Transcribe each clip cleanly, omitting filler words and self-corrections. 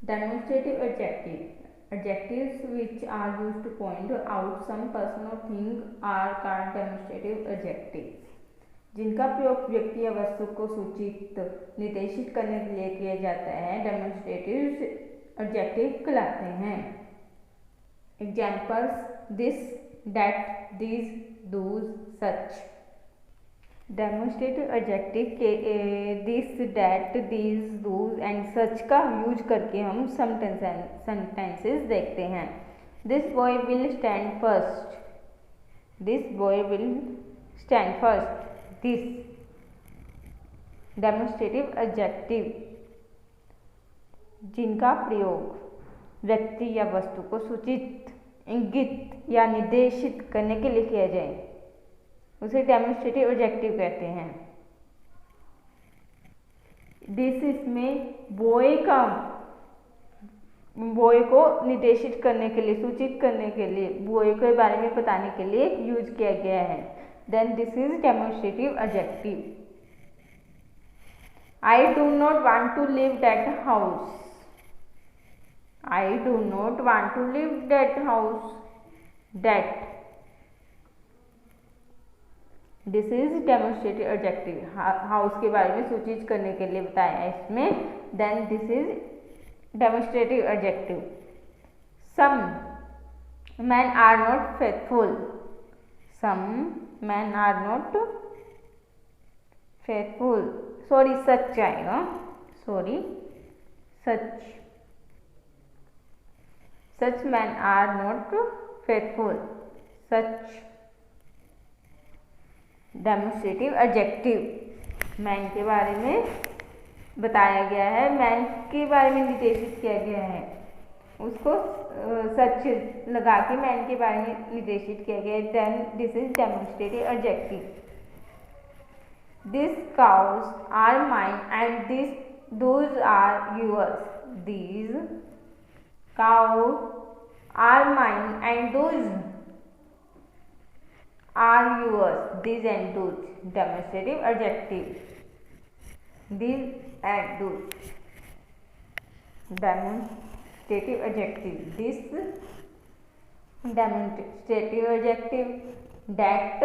Demonstrative adjectives which are used to point out some person or thing are called demonstrative adjectives. जिनका प्रयोग व्यक्ति या वस्तु को सूचित निर्देशित करने के लिए किया जाता है डेमोन्स्ट्रेटिव एडजेक्टिव कहलाते हैं। Examples: this, that, these, those, such. Demonstrative adjective के this, that, these, those and such का यूज करके हम सेंटेंसेस देखते हैं। This boy will stand first, this boy will stand first, this. Demonstrative adjective जिनका प्रयोग व्यक्ति या वस्तु को सूचित, इंगित या निर्देशित करने के लिए किया जाए उसे डेमोन्स्ट्रेटिव एडजेक्टिव कहते हैं। दिस इसमें बॉय को निर्देशित करने के लिए, सूचित करने के लिए, बॉय के बारे में बताने के लिए यूज किया गया है। Then this is demonstrative adjective. I do not want to live that house, I do not want to live that house, that. This is demonstrative adjective, house के बारे में सूचित करने के लिए बताया है इसमें। Then this is demonstrative adjective. Some man are not faithful, some man are not faithful, sorry such आएगा, sorry such. Such man are not faithful, such. Demonstrative adjective man के बारे में बताया गया है, मैन के बारे में निर्देशित किया गया है, उसको सच लगा के मैन के बारे में निर्देशित किया गया है। Then this is demonstrative adjective. This cows are mine and this those are yours, these cows are mine and those are yours, these and those। Demonstrative adjective, these and those। Demonstrative adjective, this demonstrative adjective, that,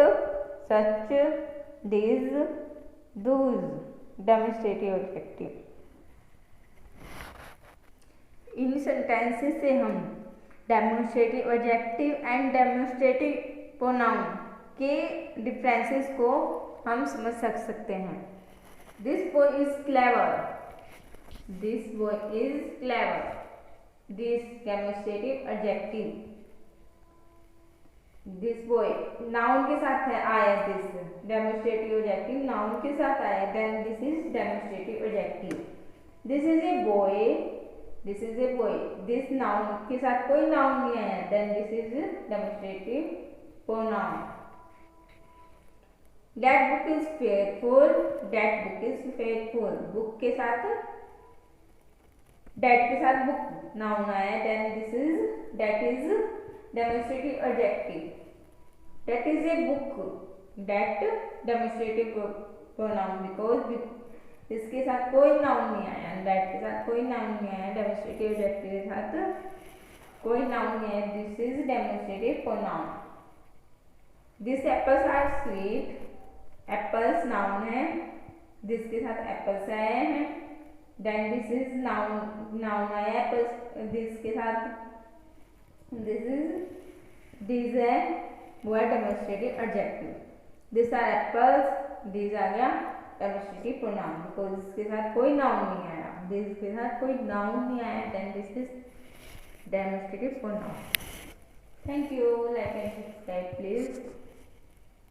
such, these, those। Demonstrative adjective। In sentences से हम demonstrative adjective and demonstrative pronoun के differences को हम समझ सकते हैं। This boy is clever, this boy is clever, this demonstrative adjective. This boy noun के साथ है आया, दिस डेमोन्स्ट्रेटिव एडजेक्टिव नाउन के साथ आया, then this is demonstrative adjective. This is a boy, this is a boy, this noun के साथ कोई नाउन नहीं आया, then this is demonstrative pronoun. That book is faithful, that book is faithful, book के साथ that के साथ book noun आया, then this is that is demonstrative adjective। that is a book, that demonstrative pronoun because इसके साथ कोई noun नहीं आया, that के साथ कोई नाउन नहीं आया, demonstrative adjective के साथ कोई नाउन नहीं आया, this is demonstrative pronoun। These apples are sweet, apples noun है, दिस के साथ एप्पल्स आए हैं, देन दिस इज नाउन आया एप्पल्स दिस के साथ, दिस इज दिस है वो है demonstrative adjective. This are apples, this आ गया डेमोन्स्ट्रेटिव प्रोनाउन बिकॉज इसके साथ कोई नाउन नहीं आया, दिस के साथ कोई नाउन नहीं आया, then this is demonstrative pronoun. Thank you, like and subscribe please.